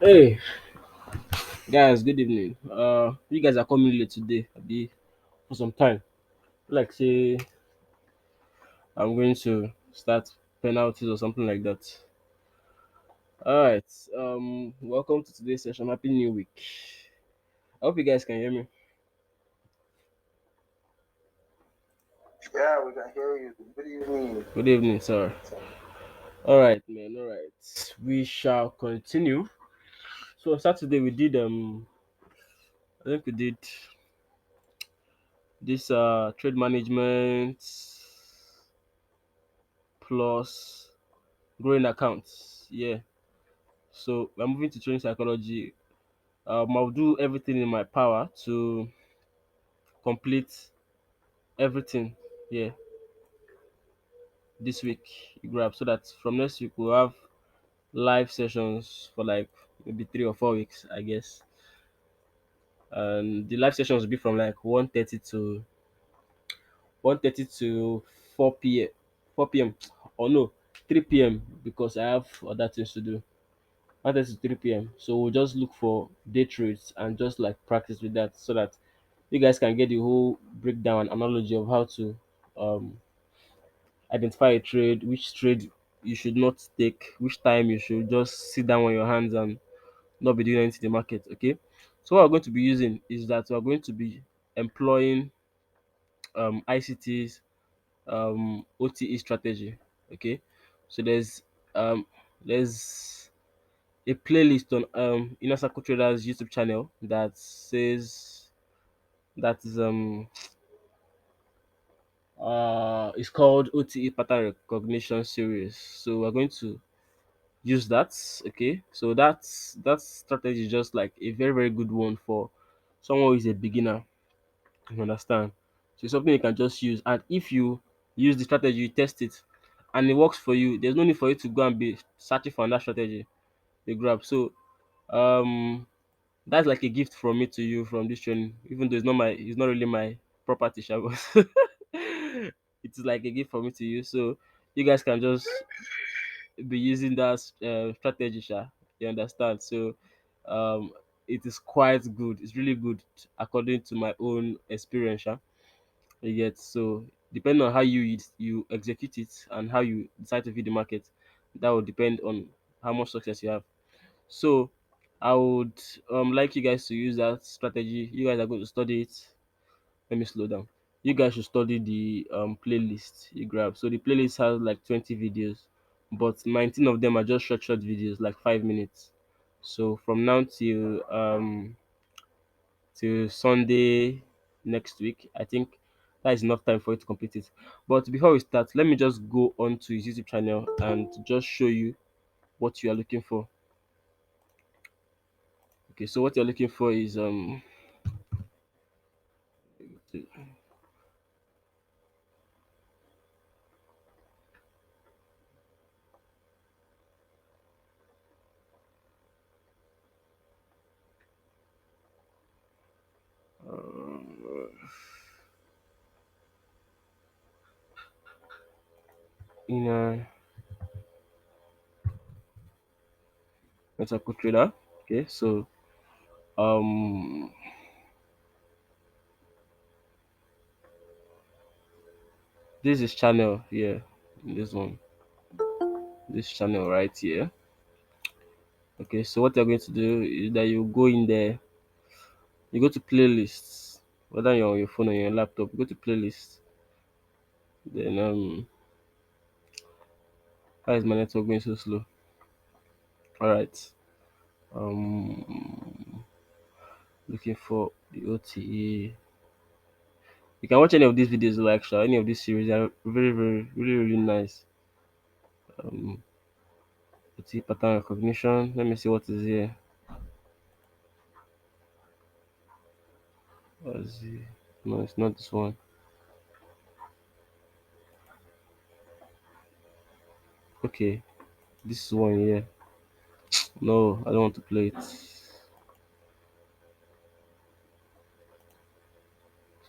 Hey guys, good evening. You guys are coming late today. Be for some time. Like say I'm going to start penalties or something like that. All right. Welcome to today's session. Happy New Week. I hope you guys can hear me. Yeah, we can hear you. Good evening. Good evening, sir. All right, man. All right. We shall continue. So Saturday we did I think we did this trade management plus growing accounts. Yeah. So we're moving to trading psychology. I'll do everything in my power to complete everything here this week. You grab so that from next week we'll have live sessions for like maybe 3 or 4 weeks, I guess. And the live sessions will be from like 1:30 to 4 p.m. 4 p.m. or no 3 p.m. because I have other things to do. 1:30 to 3 p.m. So we'll just look for day trades and just like practice with that so that you guys can get the whole breakdown analogy of how to um, identify a trade, which trade you should not take, which time you should just sit down on your hands and not be doing anything in the market. Okay. So what we're going to be using is that we're going to be employing ICT's OTE strategy. Okay. So um, there's a playlist on Inner Circle Traders YouTube channel that says that is it's called OTE pattern recognition series. So we're going to use that. Okay, so that strategy is just like a very very good one for someone who is a beginner. You understand? So it's something you can just use, and if you use the strategy, you test it, and it works for you. There's no need for you to go and be searching for that strategy. You grab. So um that's like a gift from me to you from this training, even though it's not really my property, sha, but it's like a gift for me to you. So you guys can just be using that strategy, sha. You understand? So um, it is quite good. It's really good according to my own experience, sha. You get so depending on how you execute it and how you decide to view the market, that will depend on how much success you have. So I would like you guys to use that strategy. You guys are going to study it. Let me slow down. You guys should study the playlist you grab. So the playlist has like 20 videos, but 19 of them are just short videos, like 5 minutes. So from now till Sunday next week, I think that is enough time for you to complete it. But before we start, let me just go on to his YouTube channel and just show you what you are looking for. Okay, so what you're looking for is inner network trader. Okay, so um this is channel here, this one, this channel right here. Okay, so what you're going to do is that you go in there, you go to playlists, whether you're on your phone or your laptop, you go to playlists. Then why is my network going so slow? All right, um looking for the OTE. You can watch any of these videos like any of these series. They are very very really really nice. um OTE pattern recognition. Let me see what is here. What is it? No, it's not this one. Okay, this is one here. No, I don't want to play it.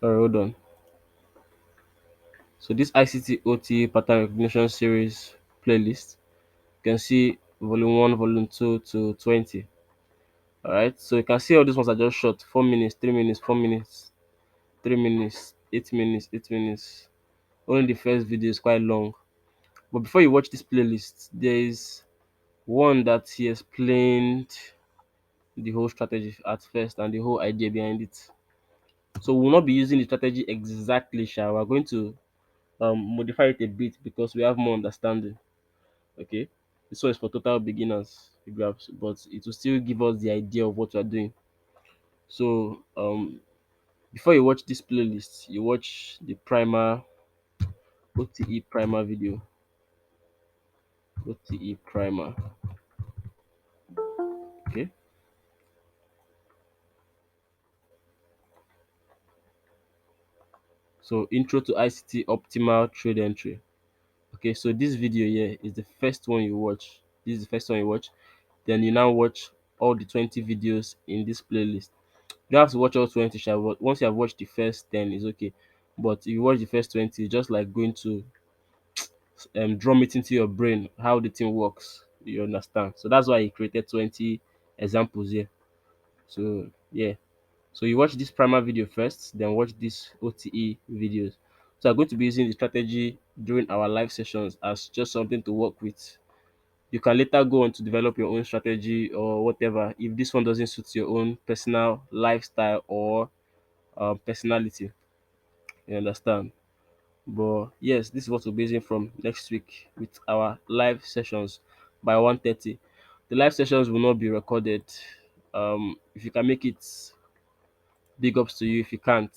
Sorry, hold on. So this ICT OT pattern recognition series playlist, you can see volume 1, volume 2 to 20. All right, so you can see all these ones are just short: 4 minutes, 3 minutes, 4 minutes, 3 minutes, 8 minutes, 8 minutes. Only the first video is quite long. But before you watch this playlist, there is one that he explained the whole strategy at first and the whole idea behind it. So we'll not be using the strategy exactly, sha. We're going to modify it a bit because we have more understanding. Okay, this one is for total beginners, grabs, but it will still give us the idea of what we're doing. So before you watch this playlist, you watch the primer OTE primer video. OTE primer. Okay. So intro to ICT optimal trade entry. Okay, so this video here is the first one you watch. This is the first one you watch. Then you now watch all the 20 videos in this playlist. You don't have to watch all 20, sha, but once you have watched the first 10, it's okay. But if you watch the first 20, it's just like going to drum it into your brain how the thing works. You understand? So that's why he created 20 examples here. So yeah. So you watch this primer video first, then watch this OTE videos. So I'm going to be using the strategy during our live sessions as just something to work with. You can later go on to develop your own strategy or whatever if this one doesn't suit your own personal lifestyle or personality. You understand? But yes, this is what we're basing from next week with our live sessions by 1:30. The live sessions will not be recorded. If you can make it, big ups to you. If you can't,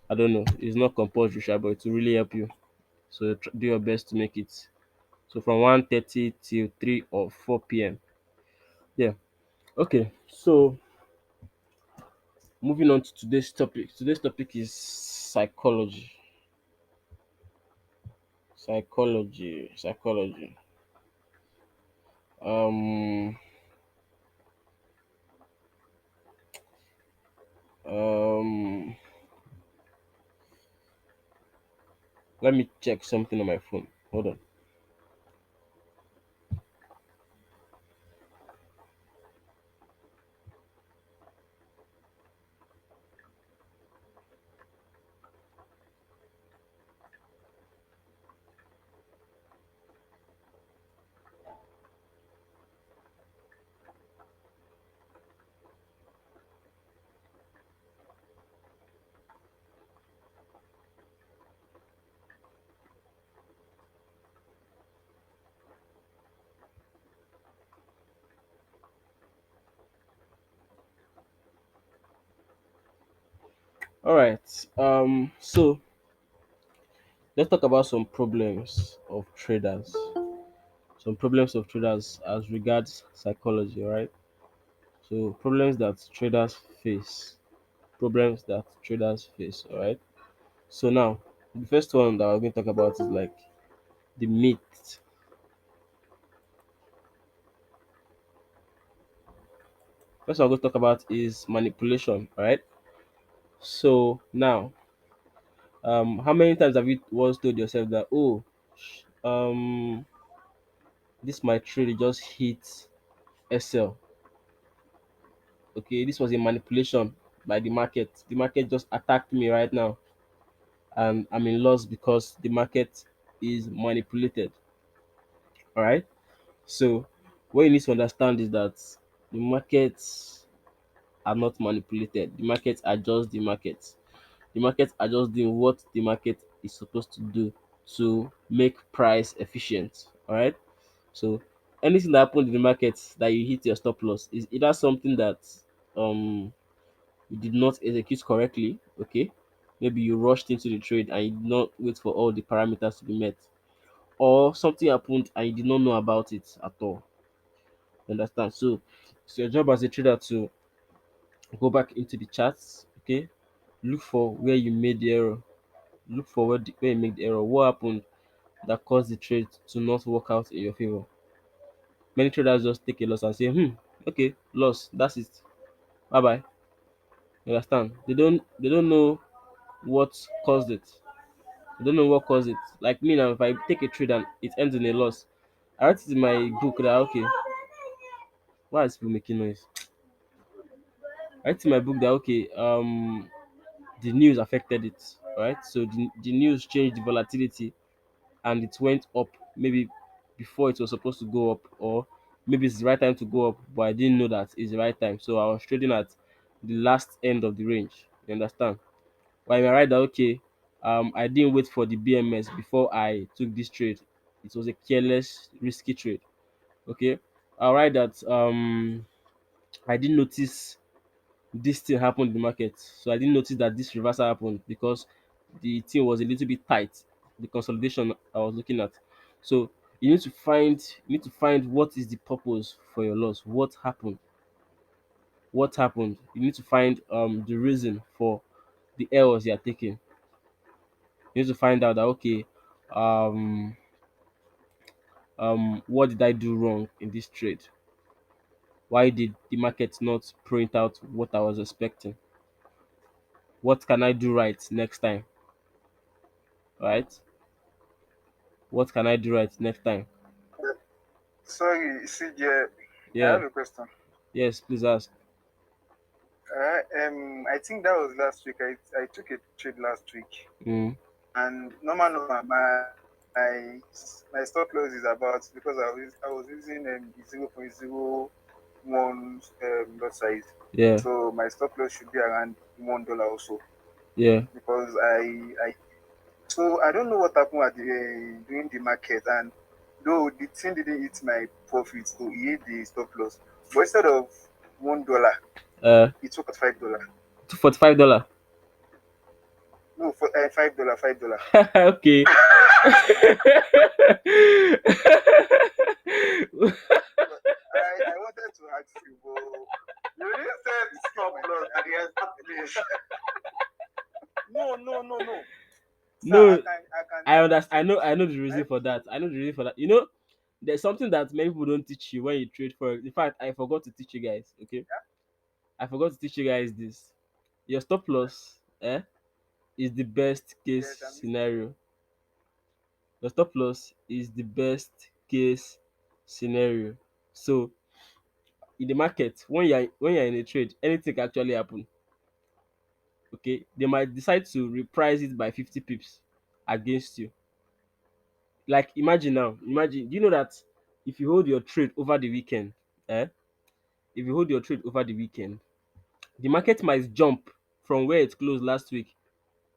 I don't know. It's not compulsory, sha, but it will really help you. So do your best to make it. So from 1:30 till 3 or 4 p.m. Yeah. Okay. So moving on to today's topic. Today's topic is psychology. Psychology. Psychology. Um. Um. Let me check something on my phone. Hold on. All right. So let's talk about some problems of traders. Some problems of traders as regards psychology. All right. So problems that traders face. Problems that traders face. All right. So now the first one that we're going to talk about is like the myth. First one I'm going to talk about is manipulation. All right. So now, how many times have you once told yourself that, oh, um, this my trade just hit SL. Okay, this was a manipulation by the market. The market just attacked me right now, and I'm in loss because the market is manipulated. All right. So what you need to understand is that the markets are not manipulated. The markets are just the markets. The markets are just doing what the market is supposed to do to make price efficient. All right. So anything that happened in the market that you hit your stop loss is either something that um you did not execute correctly, okay? Maybe you rushed into the trade and you did not wait for all the parameters to be met, or something happened and you did not know about it at all. You understand? So it's your job as a trader to go back into the charts, okay? Look for where you made the error. Look for where you made the error. What happened that caused the trade to not work out in your favor? Many traders just take a loss and say, okay, loss, that's it. Bye bye. You understand? They don't know what caused it. They don't know what caused it. Like me now, if I take a trade and it ends in a loss, I write it in my book that okay, Why is people making noise? I write in my book that okay, the news affected it, right? So the news changed the volatility and it went up maybe before it was supposed to go up, or maybe it's the right time to go up, but I didn't know that it's the right time. So I was trading at the last end of the range. You understand? But I may write that okay, I didn't wait for the BMS before I took this trade. It was a careless, risky trade. Okay. I'll write that I didn't notice this thing happened in the market. So I didn't notice that this reversal happened because the thing was a little bit tight. The consolidation I was looking at. So you need to find what is the purpose for your loss. What happened? What happened? You need to find the reason for the errors you are taking. You need to find out that okay, um what did I do wrong in this trade? Why did the market not print out what I was expecting? What can I do right next time? Right? What can I do right next time? Sorry, CJ, I Yeah. have a question. Yes, please ask. I think that was last week. I took a trade last week, Mm, and normal, my stop loss is about because I was using 0.01 lot size, yeah, so my stop loss should be around $1 also yeah. because I so I don't know what happened at during the market, and though the thing didn't eat my profit, so it ate the stop loss. But instead of $1, it took at $5. $45. No, for $5, $5. Okay. But I wanted to ask you, but you didn't say stop loss at the end of the day. No. Sir, No, I I can understand. still I know proceed. the I reason for proceed. that. I know the reason for that. You know, there's something that many people don't teach you when you trade for. In fact, I forgot to teach you guys. Okay, Yeah? I forgot to teach you guys this. Your stop loss, is the best case Yes, I'm listening. scenario. Your stop loss is the best case scenario. So in the market, when you're in a trade, anything can actually happen. Okay, they might decide to reprice it by 50 pips against you. Like imagine now, imagine, do you know that if you hold your trade over the weekend, eh? If you hold your trade over the weekend, the market might jump from where it closed last week.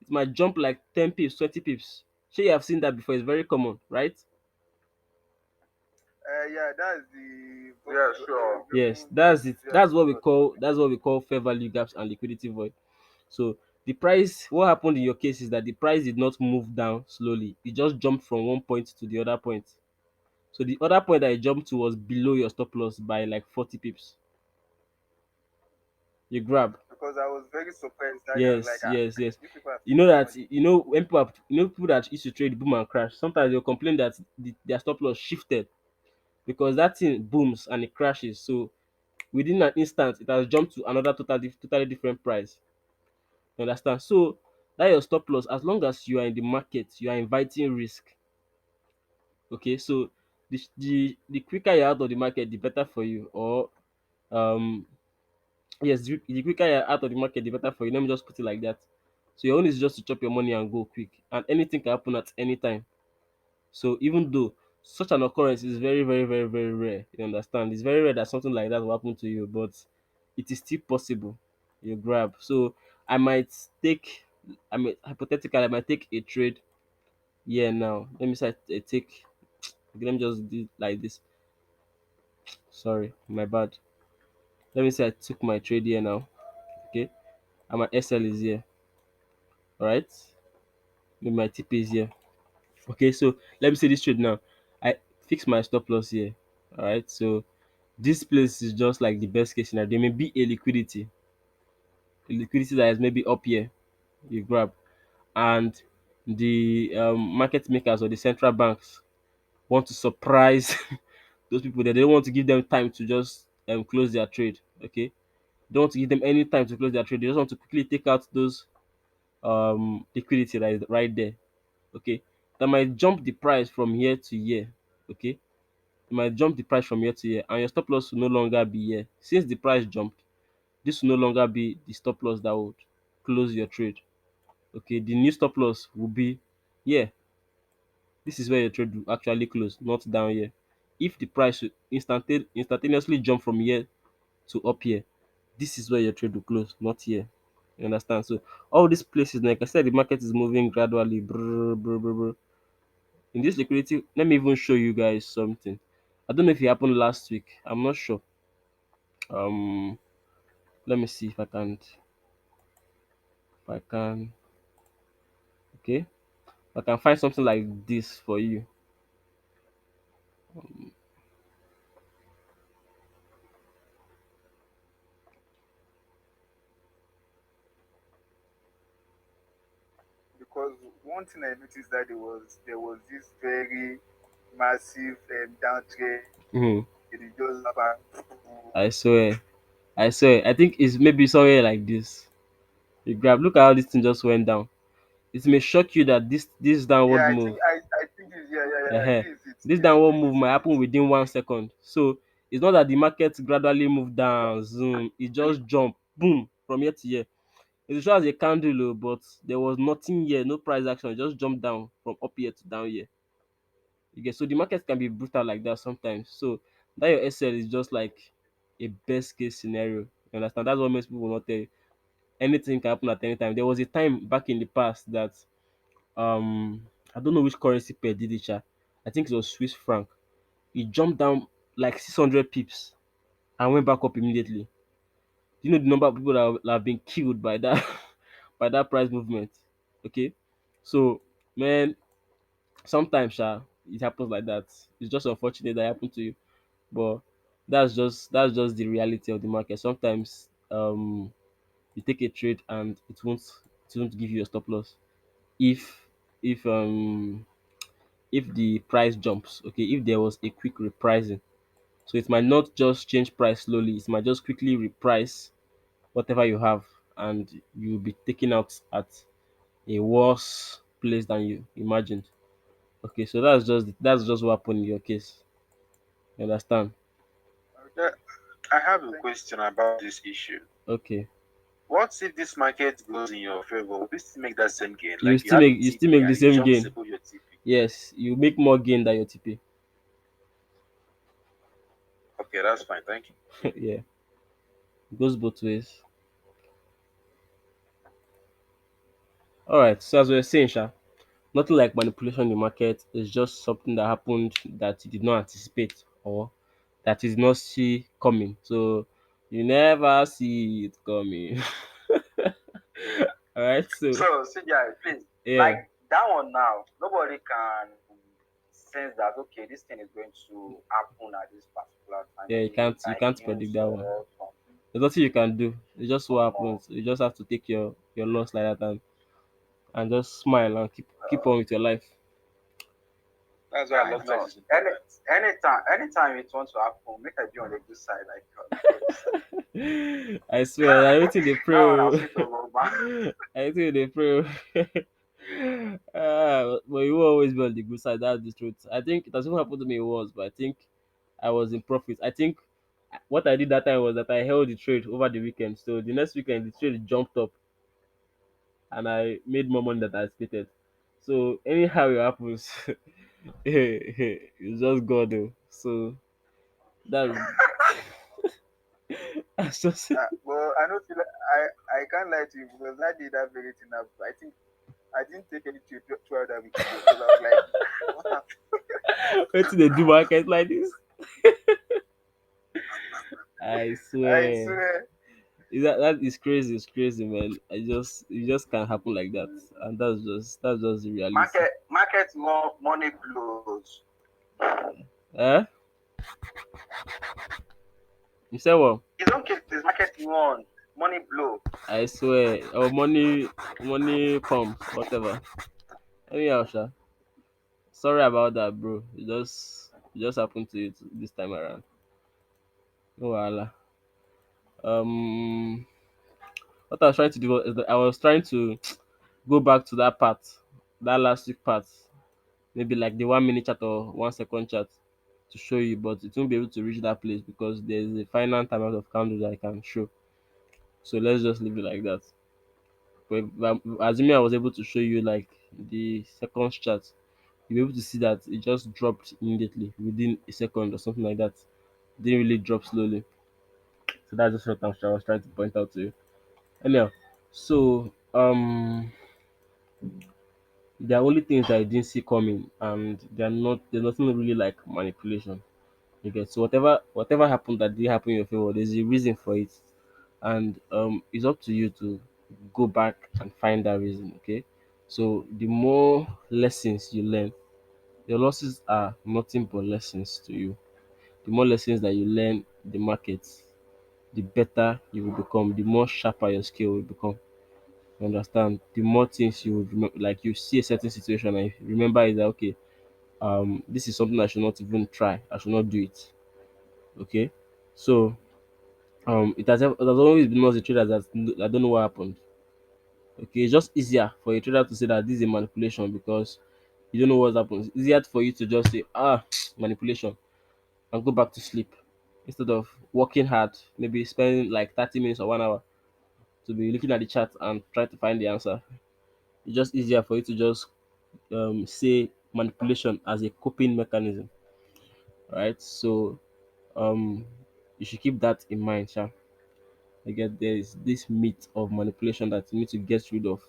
It might jump like 10 pips, 20 pips. Sure, you have seen that before. It's very common, right? Yeah, that's the yeah, sure. Yes, Broken that's it. yeah, stop loss. That's what we call fair value gaps and liquidity void. So the price, what happened in your case is that the price did not move down slowly. It just jumped from one point to the other point. So the other point that it jumped to was below your stop loss by like 40 pips. You grab. Because I was very surprised that I was Yes, like, yes, yes. you people are You know thinking that much. when people that used to trade boom and crash, sometimes they'll complain that their stop loss shifted because that thing booms and it crashes. So within an instant, it has jumped to another totally different price. You understand? So that your stop loss, as long as you are in the market, you are inviting risk. Okay, so the quicker you're out of the market, the better for you. Or um yes, the quicker you're out of the market, the better for you. Let me just put it like that. So your own is just to chop your money and go quick, and anything can happen at any time. So even though such an occurrence is very rare, you understand, it's very rare that something like that will happen to you, but it is still possible. You grab. So I might take, I mean, hypothetically, I might take a trade here now. Let me say I take. Okay, let me just do it like this. Sorry, my bad. Let me say I took my trade here now. Okay, and my SL is here. All right, maybe my TP is here. Okay, so let me say this trade now. I fix my stop loss here. All right, so this place is just like the best case scenario. There may be a liquidity that is maybe up here. You grab, and the market makers or the central banks want to surprise those people. They don't want to give them time to just close their trade. Okay, don't want to give them any time to close their trade. They just want to quickly take out those liquidity that is right there. Okay, that might jump the price from here to here. Okay, You might jump the price from year to year, and your stop loss will no longer be here. Since the price jumped, this will no longer be the stop loss that would close your trade. Okay, the new stop loss will be here. This is where your trade will actually close, not down here. If the price will instantaneously jump from here to up here, this is where your trade will close, not here. You understand? So all these places, like I said, the market is moving gradually. Brr, brr, brr, brr. In this liquidity, let me even show you guys something. I don't know if it happened last week. I'm not sure. Um, let me see if I can, okay, if I can find something like this for you. because one thing I noticed that there was this very massive downtrend. Mhm. It just happened. I swear, I swear. I think it's maybe somewhere like this. You grab, look at how this thing just went down. It may shock you that this downward Yeah, I move, think I think it's yeah yeah yeah. uh This is it. this This is downward it. move might happen within 1 second. So it's not that the market gradually move down, zoom. It just jump, boom, from here to here. It shows as a candle, oh, but there was nothing here, no price action. It just jumped down from up here to down here. You get, so the market can be brutal like that sometimes. So that your SL is just like a best case scenario. You understand? That's what most people will not tell you. Anything can happen at any time. There was a time back in the past that I don't know which currency pair did it. Sha. I think it was Swiss franc. It jumped down like 600 pips and went back up immediately. Do you know the number of people that have been killed by that by that price movement? Okay, so man, sometimes it happens like that. It's just unfortunate that happened to you, but that's just the reality of the market. Sometimes you take a trade and it won't give you a stop loss if if if the price jumps. Okay, if there was a quick repricing, so it might not just change price slowly, it might just quickly reprice whatever you have, and you'll be taken out at a worse place than you imagined. Okay, so that's just what happened in your case. You understand? Yeah, I have a question about this issue. Okay. What if this market goes in your favor? Will you still make that same gain? You Like you still have a make you still TP make the and it same jumps gain. above your TP. Yes, you make more gain than your TP. Okay, that's fine. Thank you. Yeah, it goes both ways. All right. So as we were saying, nothing like manipulation in the market. It's just something that happened that you did not anticipate or that you did not see coming. So you never see it coming. All right. So So, CJ, please, like yeah, that one now, nobody can sense that okay, this thing is going to happen at this particular time, yeah. You maybe can't you by can't predict news that one. or something. There's nothing you can do. It's just what Or happens. You just have to take your loss like that and just smile and keep uh, on with your life. that's why I love life is important. Anytime it wants to happen, make I be on the good side, like make God decide. I swear, everything they That pray. one I'll Oh. say to Oba. Everything they pray. But you will always be on the good side. That's the truth. I think it has even happened to me once, but I think I was in profit. I think what I did that time was that I held the trade over the weekend. So the next weekend, the trade jumped up and I made more money than I expected. So anyhow it happens, it's just God though. So that's that's just it. Well, I don't feel like, I can't lie to you because I did that very thing. I think I didn't take any trip throughout that weekend because I was like, what happened? Wait till they do market like this. I I swear. swear. That is crazy, it's crazy, man. It just can't happen like that. And that's just the reality. Market more money blows. Eh? You said what? His own case is market won, money blow. I swear. Oh, money pumps, whatever. Anyhow, Sha. Sorry about that, bro. It just happened to you this time around. No wahala. Um, what I was trying to do is that I was trying to go back to that part, that last week part, maybe like the 1 minute chat or 1 second chat. to show you, but it won't be able to reach that place because there's a finite amount of candles I can show. So let's just leave it like that. But assuming I was able to show you like the second chart, you'll be able to see that it just dropped immediately within a second or something like that. Didn't really drop slowly. So that's just what I was trying to point out to you. Anyhow, so there are only things that I didn't see coming, and there's nothing really like manipulation. You get, so whatever happened that didn't happen in your favor, there's a reason for it, and it's up to you to go back and find that reason. Okay, so the more lessons you learn, your losses are nothing but lessons to you. The more lessons that you learn in the market, the better you will become, the more sharper your skill will become. You understand? The more things you would remember, like you see a certain situation and you remember is that okay, this is something I should not even try. I should not do it. Okay, so it has always been us the traders that I don't know what happened. Okay, it's just easier for a trader to say that this is a manipulation because you don't know what happens. It's easier for you to just say manipulation and go back to sleep instead of working hard, maybe spending like 30 minutes or 1 hour to be looking at the chart and try to find the answer. It's just easier for you to just say manipulation as a coping mechanism, right? So um, you should keep that in mind, sha. Again, there is this myth of manipulation that you need to get rid of,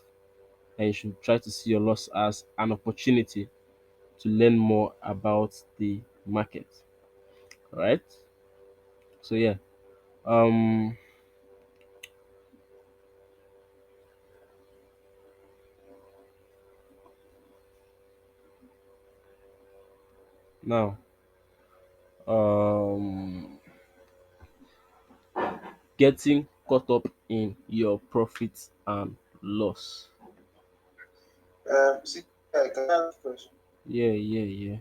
and you should try to see your loss as an opportunity to learn more about the market, right? So yeah, um, now um, getting caught up in your profits and loss. See, can I ask a question? Yeah, yeah, yeah,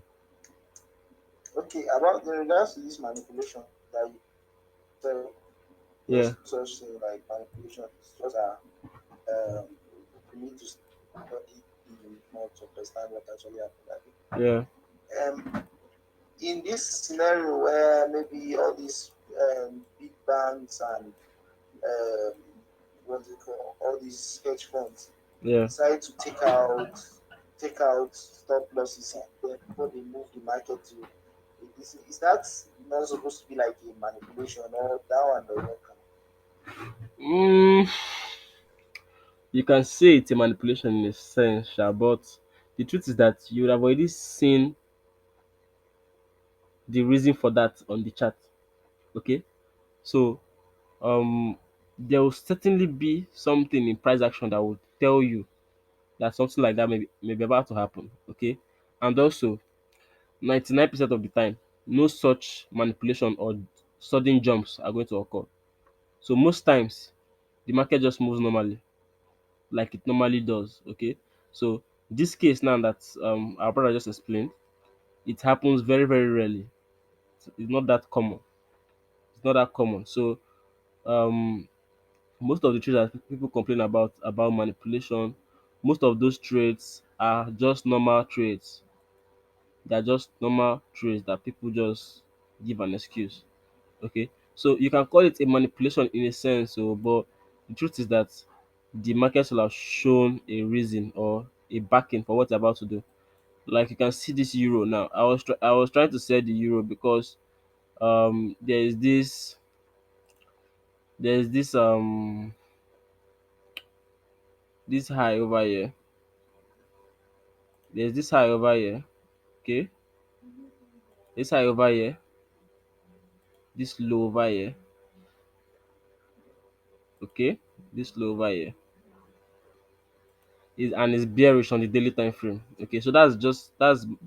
Okay, about in regards to this manipulation that you said, yeah, just such thing like manipulation, it's just a um, we need to study it more to understand what actually happened. yeah, In this scenario where maybe all these big banks and um, what's it called, all these hedge funds yeah. decide to take out stop losses before they move the market to, is that not supposed to be like a manipulation or that one does not count? Mm, you can say it's a manipulation in a sense, sha, but the truth is that you would have already seen the reason for that on the chart. Okay, so um, there will certainly be something in price action that will tell you that something like that may be about to happen. Okay, and also 99% of the time, no such manipulation or sudden jumps are going to occur. So most times, the market just moves normally, like it normally does. Okay, so this case now that our brother just explained, it happens very very rarely. It's not that common. It's not that common. So um, most of the trades that people complain about manipulation, most of those trades are just normal trades. They're just normal trades that people just give an excuse. Okay, so you can call it a manipulation in a sense, so but the truth is that the market will have shown a reason or a backing for what they're about to do. Like you can see this euro now. I was trying to sell the euro because there is this high over here. There's this high over here. Okay, this high over here, this low over here. Okay, this low over here is and it's bearish on the daily time frame. Okay, so that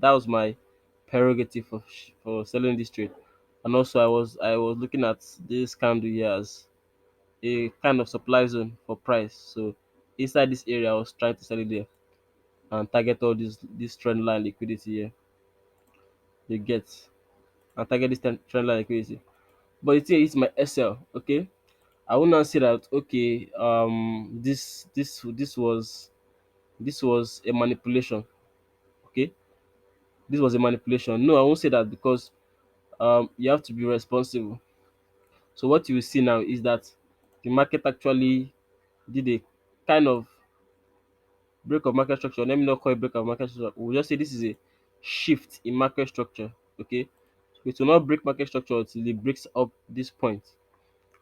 was my prerogative for selling this trade. And also I was looking at this candle here as a kind of supply zone for price. So inside this area I was trying to sell it there and target all this trend line liquidity here. You get, and target this trend line liquidity. But the thing is my SL. Okay, I will not say that okay this was a manipulation. Okay, this was a manipulation. No, I won't say that because you have to be responsible. So what you will see now is that the market actually did a kind of break of market structure. Let me not call it break of market structure. We'll just say this is a shift in market structure. Okay. It will not break market structure until it breaks up this point.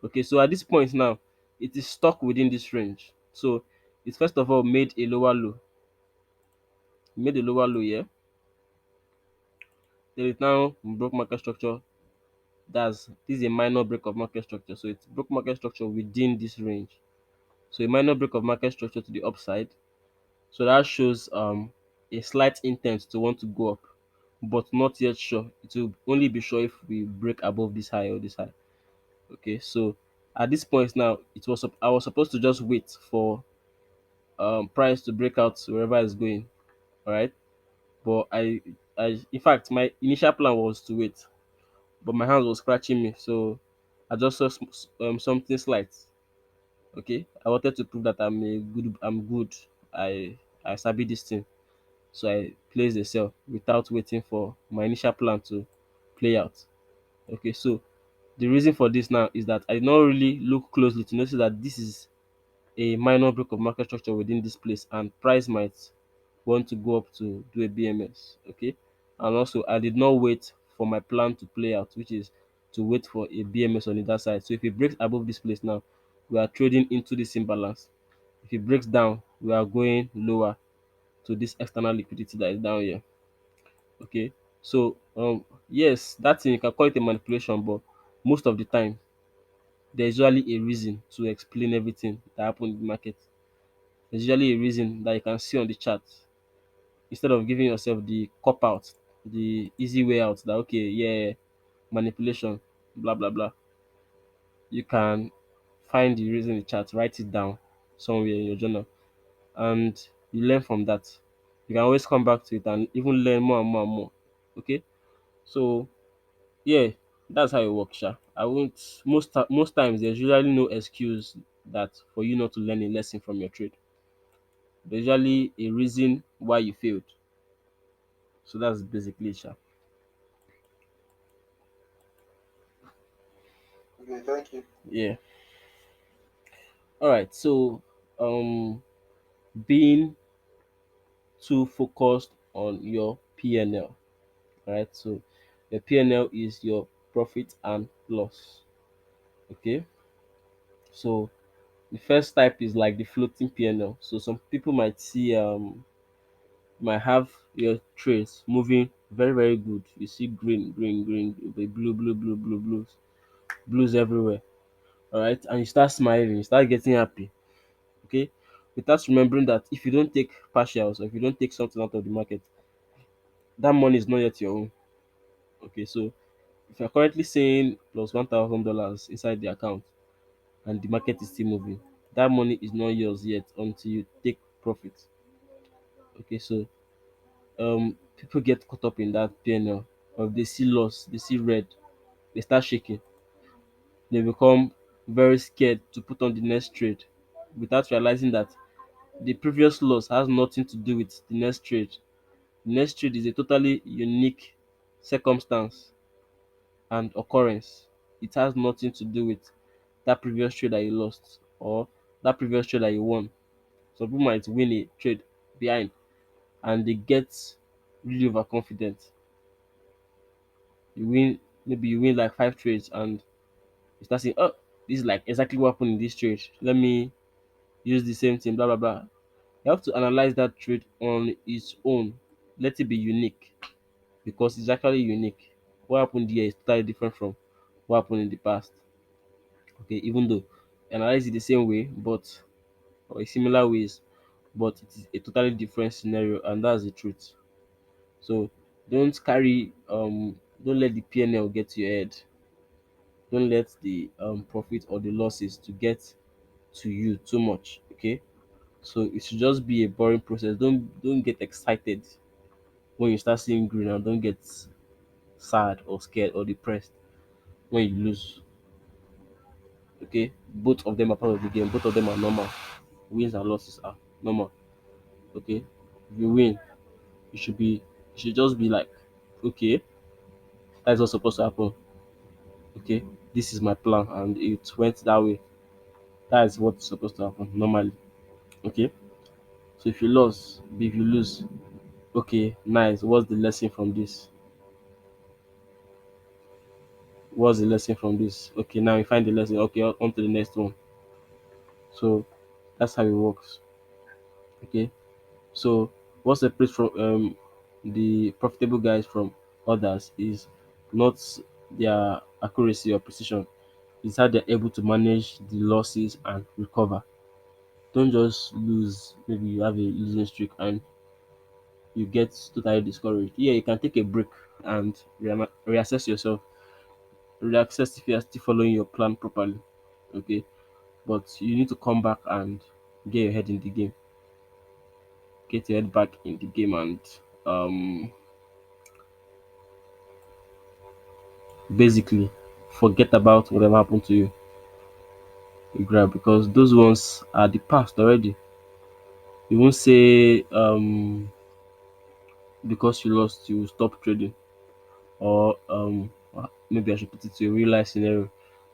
Okay, so at this point now, it is stuck within this range. So it first of all made a lower low here. Then it now broke market structure. This is a minor break of market structure. So it broke market structure within this range. So a minor break of market structure to the upside. So that shows a slight intent to want to go up, but not yet sure. It will only be sure if we break above this high or this high. Okay, so at this point now, I was supposed to just wait for price to break out wherever it's going. All right, but I in fact my initial plan was to wait, but my hands was scratching me, so I just saw something slight. Okay, I wanted to prove that I'm good. I sabi this thing. So I placed a sell without waiting for my initial plan to play out. Okay, so the reason for this now is that I did not really look closely to notice that this is a minor break of market structure within this place, and price might want to go up to do a BMS. Okay, and also I did not wait for my plan to play out, which is to wait for a BMS on the other side. So if it breaks above this place now, we are trading into this imbalance. If it breaks down, we are going lower to this external liquidity that is down here. Okay, so yes, that thing you can call it a manipulation, but most of the time there's usually a reason to explain everything that happened in the market. There's usually a reason that you can see on the chart. Instead of giving yourself the cop out, the easy way out, that okay, yeah, manipulation, blah blah blah, you can find the reason in the chart, write it down somewhere in your journal, and you learn from that. You can always come back to it and even learn more and more and more. Okay, so yeah, that's how it works. Sha. I won't most times there's usually no excuse that for you not to learn a lesson from your trade. There's usually a reason why you failed. So that's basically it. Sha. Okay, thank you. Yeah. All right. So um being too focused on your PNL. All right. So your PNL is your profit and loss. Okay. So the first type is like the floating PNL. So some people might see might have your trades moving very very good. You see green, green, green, the blue, blue, blue, blue, blues, blues everywhere. All right, and you start smiling, you start getting happy. Okay, without remembering that if you don't take partials or if you don't take something out of the market, that money is not yet your own. Okay, so if you're currently saying plus $1,000 inside the account and the market is still moving, that money is not yours yet until you take profit. Okay, so people get caught up in that PNL, or if they see loss, they see red, they start shaking. They become very scared to put on the next trade without realizing that the previous loss has nothing to do with the next trade. The next trade is a totally unique circumstance and occurrence. It has nothing to do with that previous trade that you lost or that previous trade that you won. Some people might win a trade behind and they get really overconfident. Maybe you win like 5 trades and you start saying, oh, this is like exactly what happened in this trade. Let me use the same thing, blah blah blah. You have to analyze that trade on its own. Let it be unique because it's actually unique. What happened here is totally different from what happened in the past. Okay, even though analyze it the same way, but or in similar ways, but it is a totally different scenario, and that's the truth. So don't let the PNL get to your head. Don't let the profit or the losses to get to you too much. Okay, so it should just be a boring process. Don't get excited when you start seeing green, and don't get sad or scared or depressed when you lose. Okay, both of them are part of the game. Both of them are normal. Wins and losses are normal. Okay, if you win, you should just be like, okay, That's what's supposed to happen. Okay, this is my plan, and it went that way. That is what's supposed to happen normally. Okay, so if you lose, okay, nice. What's the lesson from this? What's the lesson from this? Okay, now we find the lesson. Okay, on to the next one. So that's how it works. Okay, so what separates from the profitable guys from others is not their accuracy or precision. It's how they're able to manage the losses and recover. Don't just lose. Maybe you have a losing streak and you get totally discouraged. Yeah, you can take a break and reassess yourself. Reassess if you're still following your plan properly. Okay, but you need to come back and get your head in the game. Get your head back in the game and basically forget about whatever happened to you. You grab because those ones are the past already. You won't say because you lost you stop trading, or maybe I should put it to a real life scenario.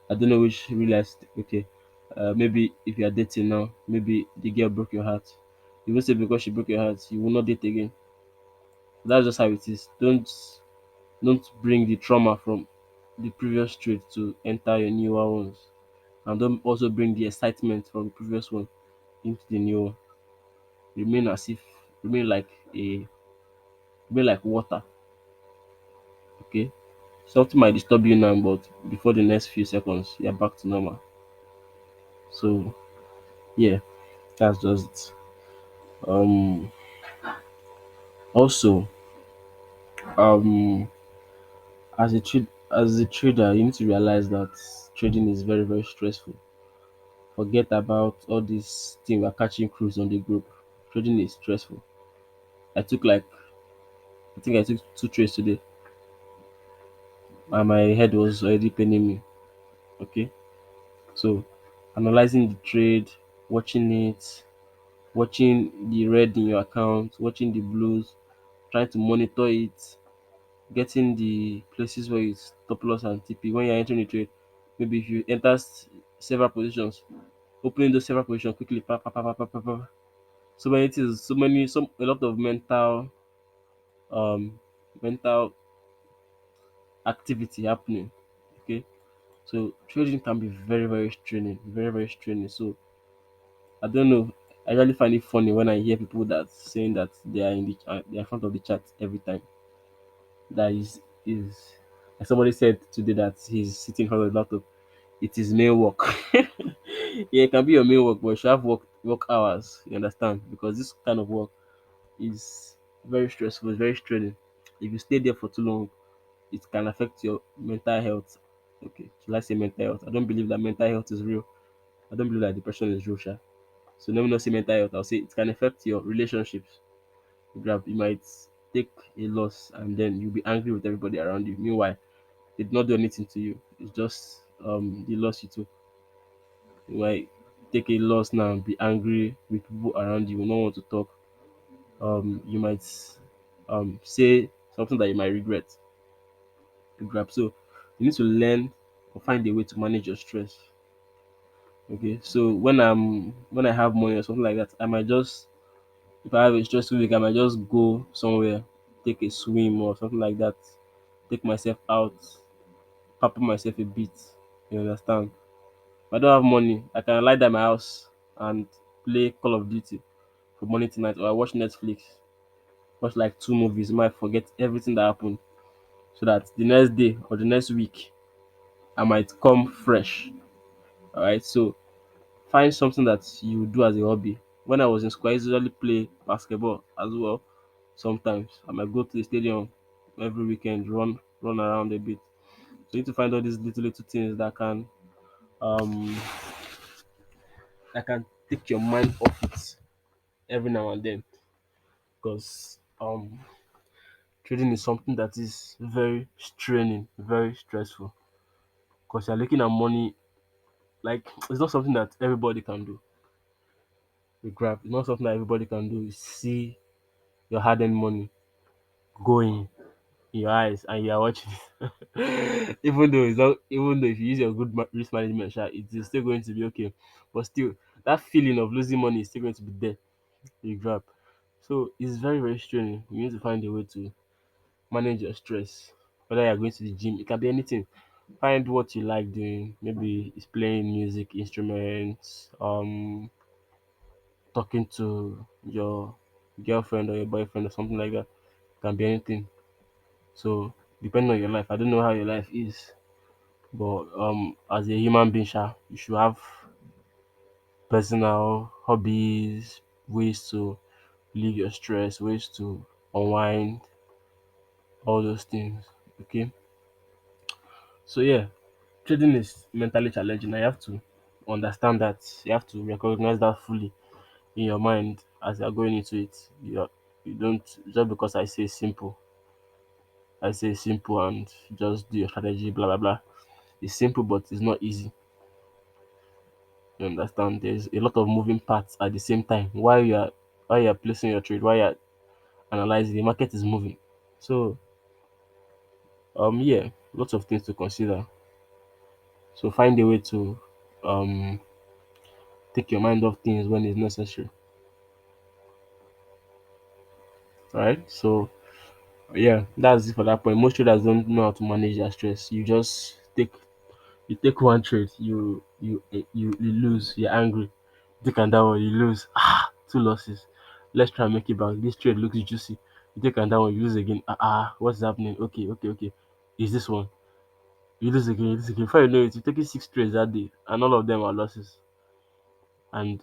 I don't know which real life. Okay, maybe if you are dating now, maybe the girl broke your heart. You won't say because she broke your heart you will not date again. That's just how it is. Don't bring the trauma from the previous trade to enter your newer ones, and don't also bring the excitement from the previous one into the new one. Remain as if remain like a remain like water. Okay, something might disturb you now, but before the next few seconds you're back to normal. So yeah, that's just it. Also, um as a trader you need to realize that trading is very very stressful. Forget about all this thing we're catching crews on the group. Trading is stressful. I took like I think I took two trades today and my head was already paining me. Okay, so analyzing the trade, watching it, watching the red in your account, watching the blues, trying to monitor it, getting the places where it's stop loss and TP when you're entering the trade. Maybe if you enter several positions, opening those several positions quickly, pa, pa, pa, pa, pa, pa, pa. So many things, some a lot of um mental activity happening. Okay, so trading can be very very straining, very very straining. So I don't know. I really find it funny when I hear people that saying that they are in front of the chat every time. That is like somebody said today that he's sitting in front of the laptop. It is main work. Yeah, it can be your main work, but you should have work hours. You understand? Because this kind of work is very stressful, it's very straining. If you stay there for too long, it can affect your mental health. Okay, should I say mental health? I don't believe that mental health is real. I don't believe that depression is real, sha. So let me not say mental health. I'll say it can affect your relationships. You might take a loss and then you'll be angry with everybody around you. Meanwhile, they did not do anything to you. It's just the loss you took. You might take a loss now and be angry with people around you, not want to talk. You might say something that you might regret. You grab. So you need to learn or find a way to manage your stress. Okay. So when I have money or something like that, I might just if I have a stressful week, I might just go somewhere, take a swim or something like that, take myself out, pamper myself a bit. You understand? If I don't have money, I can lie down in my house and play Call of Duty from morning to night, or I watch Netflix, watch like two movies, might forget everything that happened, so that the next day or the next week I might come fresh. All right, so find something that you do as a hobby. When I was in school, I usually play basketball as well. Sometimes I might go to the stadium every weekend, run around a bit. So you need to find all these little things um that can take your mind off it every now and then. Because trading is something that is very straining, very stressful. Because you're looking at money like it's not something that everybody can do. You grab, it's not something that everybody can do. You see your hard earned money going in your eyes and you are watching it. Even though it's not, even though if you use your good risk management, sha, it is still going to be okay. But still, that feeling of losing money is still going to be there. You grab. So it's very, very strange. You need to find a way to manage your stress. Whether you're going to the gym, it can be anything. Find what you like doing. Maybe it's playing music, instruments, talking to your girlfriend or your boyfriend or something like that. Can be anything. So depending on your life, I don't know how your life is, but as a human being, sha, you should have personal hobbies, ways to relieve your stress, ways to unwind, all those things. Okay. So yeah, trading is mentally challenging. I have to understand that. You have to recognize that fully in your mind as you're going into it. You don't, just because I say simple and just do your strategy, blah blah blah. It's simple, but it's not easy. You understand? There's a lot of moving parts at the same time. While you're placing your trade, while you're analyzing, the market is moving. So yeah, lots of things to consider. So find a way to um take your mind off things when it's necessary. Right? So yeah, that's it for that point. Most traders don't know how to manage their stress. You take one trade, you lose, you're angry. Take another one, you lose. Ah, two losses. Let's try and make it back. This trade looks juicy. You take another one, you lose again. What's happening? Okay. Is this one? You lose again, you lose again. Before you know it, you're taking six trades that day, and all of them are losses. And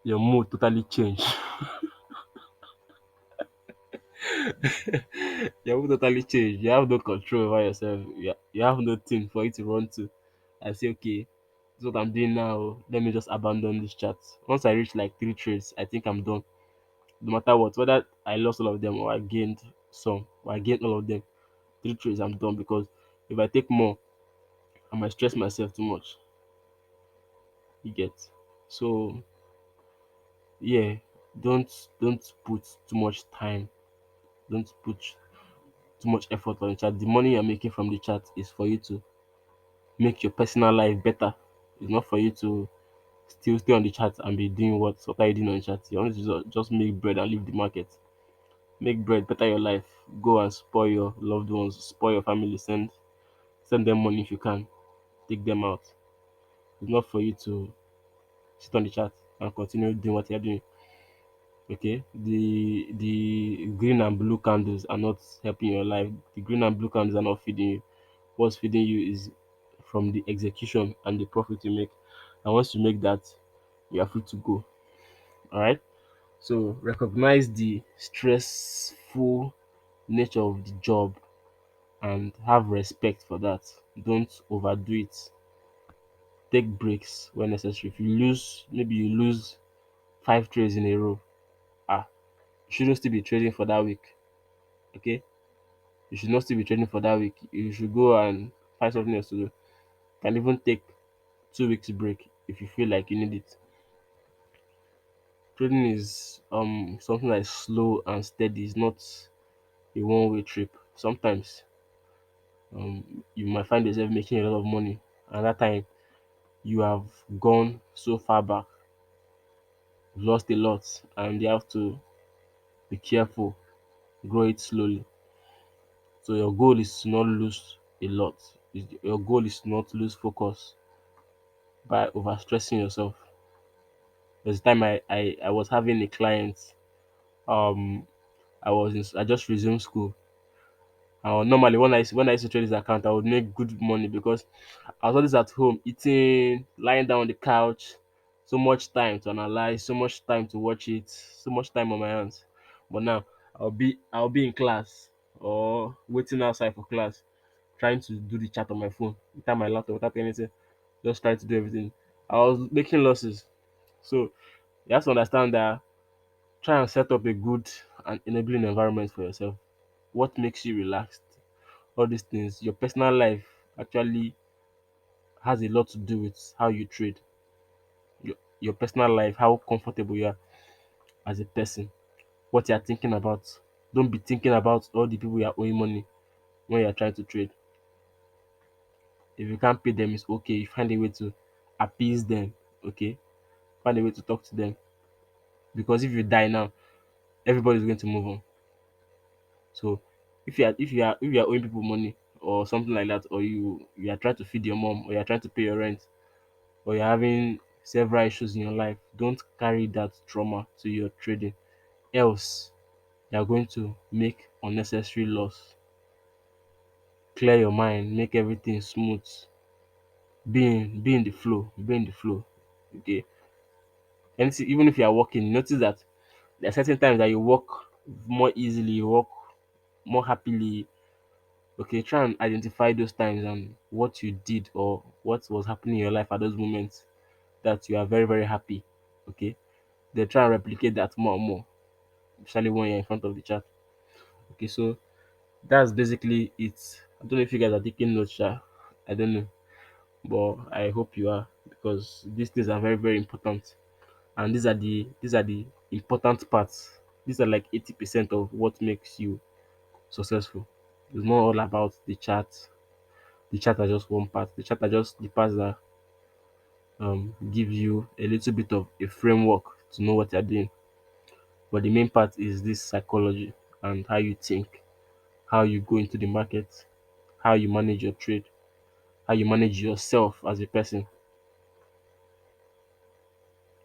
your mood totally changed. Your mood totally changed. You have no control over yourself. You have nothing for you to run to. I say, okay, this is what I'm doing now. Let me just abandon this chat. Once I reach like three trades, I think I'm done. No matter what, whether I lost all of them or I gained some, or I gained all of them, three trades, I'm done because if I take more, I might stress myself too much. You get? So yeah, don't put too much time. Don't put too much effort on the chat. The money you're making from the chat is for you to make your personal life better. It's not for you to still stay on the chat and be doing what are you doing on the chat. You want to just make bread and leave the market. Make bread, better your life. Go and spoil your loved ones, spoil your family, send them money if you can. Take them out. It's not for you to sit on the chat and continue doing what you're doing. Okay. The green and blue candles are not helping your life. The green and blue candles are not feeding you. What's feeding you is from the execution and the profit you make. And once you make that, you are free to go. All right. So recognize the stressful nature of the job and have respect for that. Don't overdo it. Take breaks when necessary. If you lose, maybe you lose five trades in a row. Ah, you shouldn't still be trading for that week. Okay, you should not still be trading for that week. You should go and find something else to do. You can even take 2 weeks break if you feel like you need it. Trading is something that is slow and steady. It's not a one-way trip. Sometimes you might find yourself making a lot of money. At that time, you have gone so far back, lost a lot, and you have to be careful, grow it slowly. So your goal is to not lose a lot. Your goal is to not lose focus by overstressing yourself. There's a time I was having a client. Um, I just resumed school. Normally when I used to trade this account, I would make good money because I was always at home eating, lying down on the couch, so much time to analyze, so much time to watch it, so much time on my hands. But now I'll be in class or waiting outside for class, trying to do the chat on my phone without my laptop, without anything, just trying to do everything. I was making losses. So you have to understand that try and set up a good and enabling environment for yourself. What makes you relaxed? All these things, your personal life actually has a lot to do with how you trade. Your personal life, how comfortable you are as a person, what you're thinking about. Don't be thinking about all the people you are owing money when you are trying to trade. If you can't pay them, it's okay. You find a way to appease them. Okay, find a way to talk to them, because if you die now, everybody's going to move on. So if you are owing people money or something like that, or you are trying to feed your mom, or you are trying to pay your rent, or you're having several issues in your life, don't carry that trauma to your trading. Else, you are going to make unnecessary loss. Clear your mind, make everything smooth. Be in the flow. Be in the flow. Okay. And see, even if you are working, notice that there are certain times that you work more easily, you work more happily. Okay, try and identify those times and what you did or what was happening in your life at those moments that you are very, very happy. Okay. Then try and replicate that more and more, especially when you're in front of the chat. Okay, so that's basically it. I don't know if you guys are taking notes, sha. I don't know, but I hope you are, because these things are very, very important, and these are the important parts. These are like 80% of what makes you successful. It's not all about the chat. The chat are just one part. The chat are just the parts that give you a little bit of a framework to know what you're doing. But the main part is this psychology and how you think, how you go into the market, how you manage your trade, how you manage yourself as a person.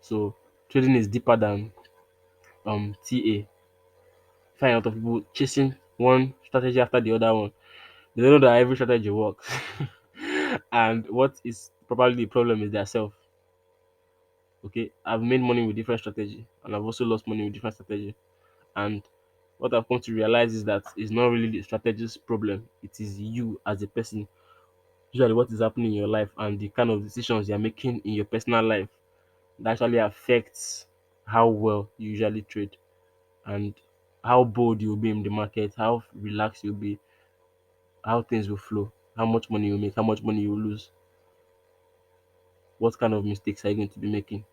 So trading is deeper than TA. Find a lot of people chasing one strategy after the other one. They don't know that every strategy works. And what is probably the problem is their self. Okay, I've made money with different strategy, and I've also lost money with different strategy. And what I've come to realize is that it's not really the strategy's problem. It is you as a person. Usually, what is happening in your life and the kind of decisions you're making in your personal life that actually affects how well you usually trade, and how bold you'll be in the market, how relaxed you'll be, how things will flow, how much money you make, how much money you lose, what kind of mistakes are you going to be making.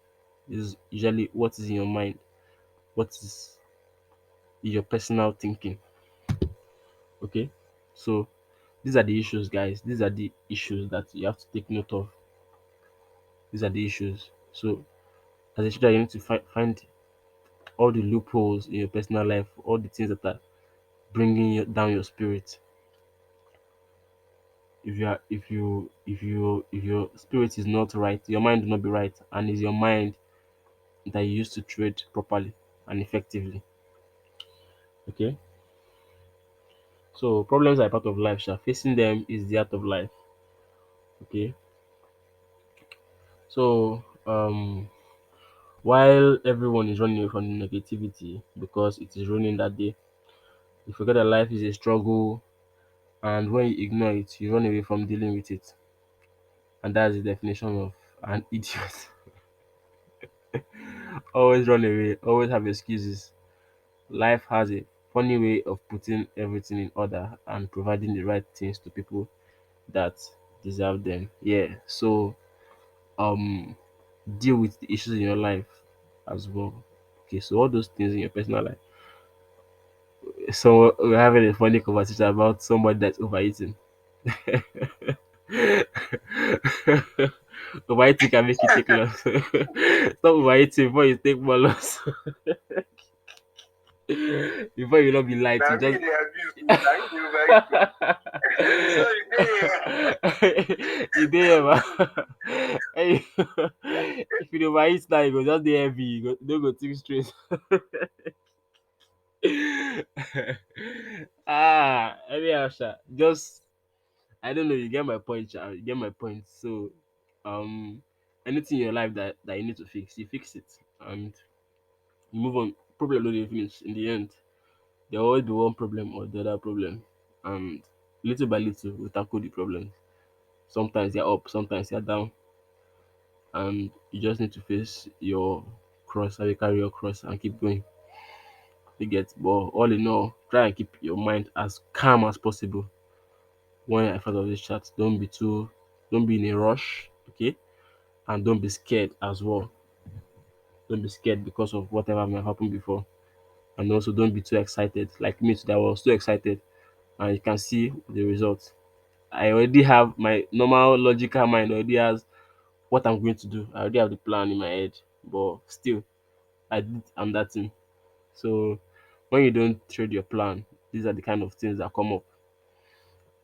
This is usually what is in your mind, what is your personal thinking. Okay, so these are the issues, guys. These are the issues that you have to take note of. These are the issues. So as a trader, you need to find all the loopholes in your personal life, all the things that are bringing down your spirit. If your spirit is not right, your mind will not be right, and it's your mind that you use to trade properly and effectively. Okay, so problems are a part of life, sha. Facing them is the art of life. Okay, so while everyone is running away from negativity because it is running that day, you forget that life is a struggle, and when you ignore it, you run away from dealing with it. And that's the definition of an idiot. Always run away, always have excuses. Life has a funny way of putting everything in order and providing the right things to people that deserve them. Yeah. So um deal with the issues in your life as well. Okay, so all those things in your personal life. So we're having a funny conversation about somebody that's overeating. Overeating can make you take loss. Stop overeating before you take more loss. Before you not be light, Now you me just they abuse me. Now me they overeat me. So you dey you there, man. Hey, if you overeat now, you go just dey heavy. You go, don't go think straight. Anyhow, sha, just I don't know. You get my point, sha. You get my point. So, um, anything in your life that you need to fix, you fix it, and you move on. Problem no dey finish. In the end, there will always be one problem or the other problem, and little by little, we tackle the problem. Sometimes you're up, sometimes you're down, and you just need to face your cross, how you carry your cross, and keep going. You get, but all in all, try and keep your mind as calm as possible when you're in front of this chat. Don't be in a rush, okay? And don't be scared as well. Don't be scared because of whatever may have happened before. and also don't be too excited. Like me today, I was too excited, and you can see the result. I already have my normal logical mind already has what I'm going to do. I already have the plan in my head, but still, I did on that thing. So when you don't trade your plan, these are the kind of things that come up.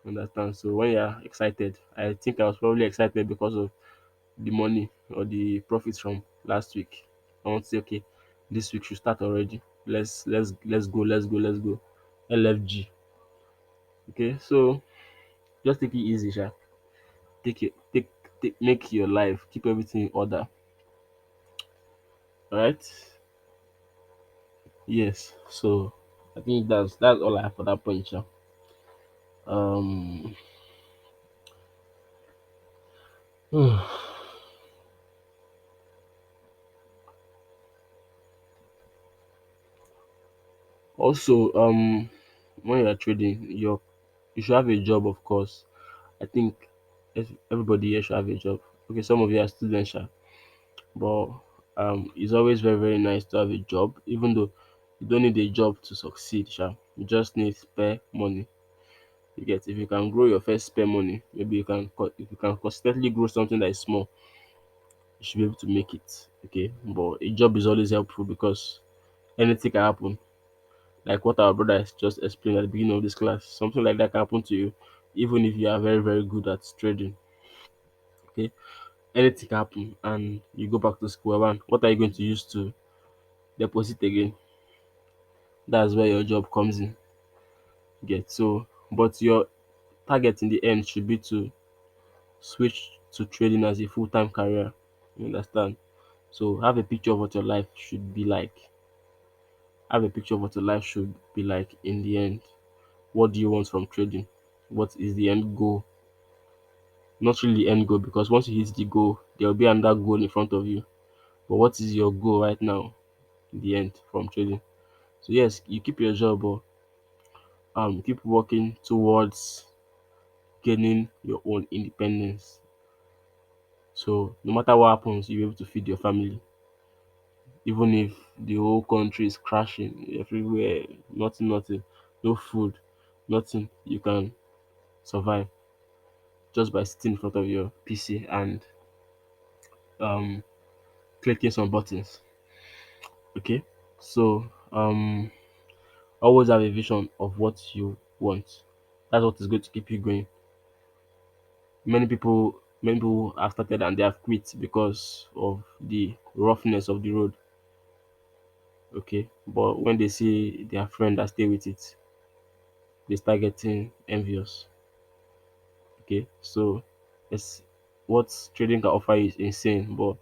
Understand? So when you're excited, I think I was probably excited because of the money or the profits from last week. I want to say, okay, this week should start already. Let's go, let's go. LFG. Okay, so just take it easy, Sha. Take make your life, keep everything in order. Alright? Yes. So I think that's all I have for that point, Sha. Um also, when you're trading, you should have a job, of course. I think everybody here should have a job. Okay, some of you are students, sha, but it's always very very nice to have a job, even though you don't need a job to succeed, sha. You just need spare money. You get if you can grow your first spare money, maybe if you can consistently grow something that is small, you should be able to make it. Okay, but a job is always helpful because anything can happen. Like what our brother has just explained at the beginning of this class, something like that can happen to you, even if you are very very good at trading. Okay, anything can happen and you go back to square one. What are you going to use to deposit again? That's where your job comes in. Get so, but your target in the end should be to switch to trading as a full-time career. You understand? So have a picture of what your life should be like. Have a picture of what your life should be like in the end. What do you want from trading? What is the end goal? Not really the end goal, because once you hit the goal, there will be another goal in front of you. But what is your goal right now in the end from trading? So yes, you keep your job, but keep working towards gaining your own independence. So no matter what happens, you'll be able to feed your family, even if the whole country is crashing everywhere, nothing, no food, nothing. You can survive just by sitting in front of your PC and um clicking some buttons. Okay, so always have a vision of what you want. That's what is going to keep you going. Many people have started and they have quit because of the roughness of the road. Okay, but when they see their friend that stay with it, they start getting envious. Okay, so it's what trading can offer you is insane, but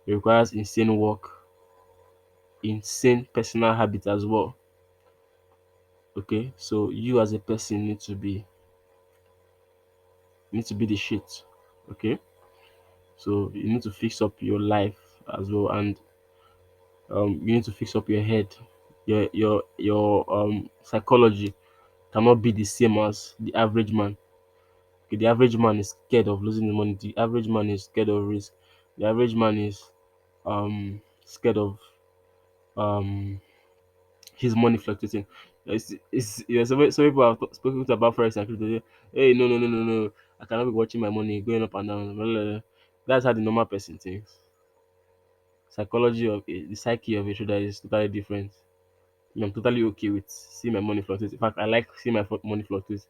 it requires insane work, insane personal habits as well. Okay, so you as a person need to be the shit. Okay, so you need to fix up your life as well, and you need to fix up your head. Your psychology cannot be the same as the average man. Okay, the average man is scared of losing the money. The average man is scared of risk. The average man is scared of um his money fluctuating. Some people have spoken to about forex and crypto. They say, hey, no, I cannot be watching my money going up and down. Blah, blah, blah. That's how the normal person thinks. The psyche of a trader is totally different. I'm totally okay with seeing my money fluctuate. In fact, I like seeing my money fluctuate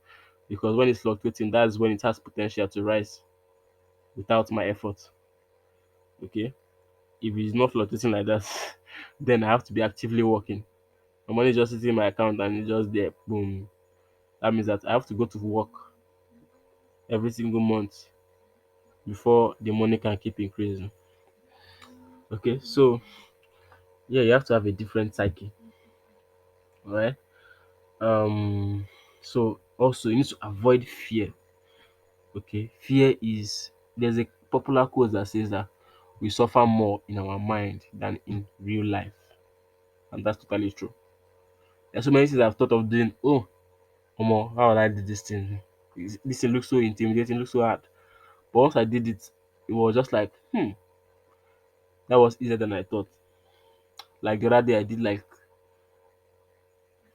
because when it's fluctuating, that's when it has potential to rise without my effort. Okay, if it's not fluctuating like that, then I have to be actively working. My money is just sitting in my account and it's just there. Boom. That means that I have to go to work every single month before the money can keep increasing. Okay, so yeah, you have to have a different psyche, right? Um, so also you need to avoid fear. Okay, fear is there's a popular quote that says that we suffer more in our mind than in real life, and that's totally true. There's so many things I've thought of doing. Oh, Omo, how would I do this thing? This thing looks so intimidating, looks so hard. But once I did it, it was just like, that was easier than I thought. Like the other day, I did like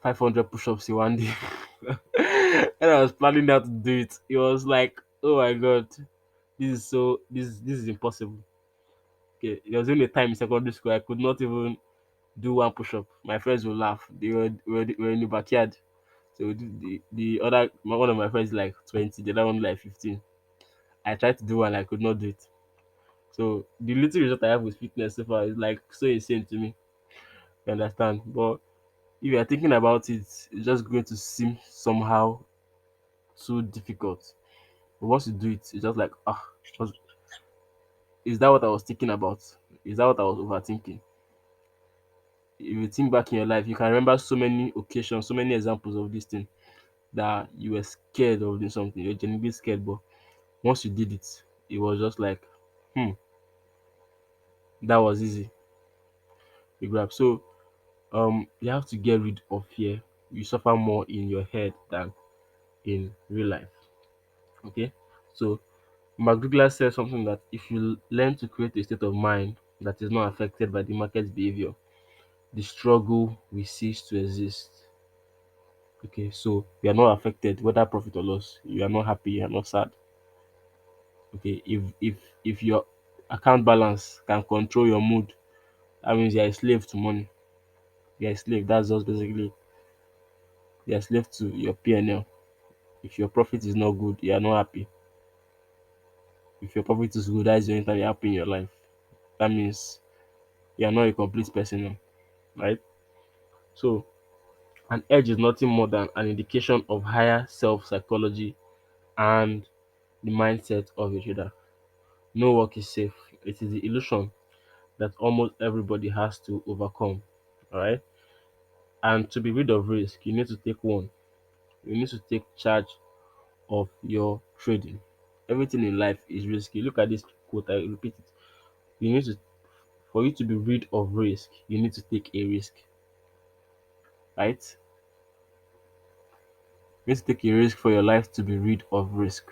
500 push-ups in one day. And I was planning how to do it. It was like, oh my god, this is impossible. Okay, there was even a time in secondary school I could not even do one push-up. My friends would laugh. Were in the backyard. So we did one of my friends like 20, the other one like 15. I tried to do one, I could not do it. So the little result I have with fitness so far is like so insane to me. You understand? But if you are thinking about it, it's just going to seem somehow too difficult. But once you do it, it's just like, is that what I was thinking about? Is that what I was overthinking? If you think back in your life, you can remember so many occasions, so many examples of this thing that you were scared of doing something. You're genuinely scared, but once you did it, it was just like, hmm, that was easy. You grab. So you have to get rid of fear. You suffer more in your head than in real life. Okay. So McDouglas says something that if you learn to create a state of mind that is not affected by the market's behavior, the struggle will cease to exist. Okay, so you are not affected whether profit or loss. You are not happy, you are not sad. Okay, if your account balance can control your mood, that means you're a slave to money. You're a slave. That's just basically you're a slave to your PNL. If your profit is not good, you are not happy. If your profit is good, that's the only time you're happy in your life. That means you are not a complete person now, right? So an edge is nothing more than an indication of higher self psychology and the mindset of a trader. No work is safe. It is the illusion that almost everybody has to overcome. All right. And to be rid of risk, you need to take one. You need to take charge of your trading. Everything in life is risky. Look at this quote, I repeat it. You need to, for you to be rid of risk, you need to take a risk, right? You need to take a risk for your life to be rid of risk.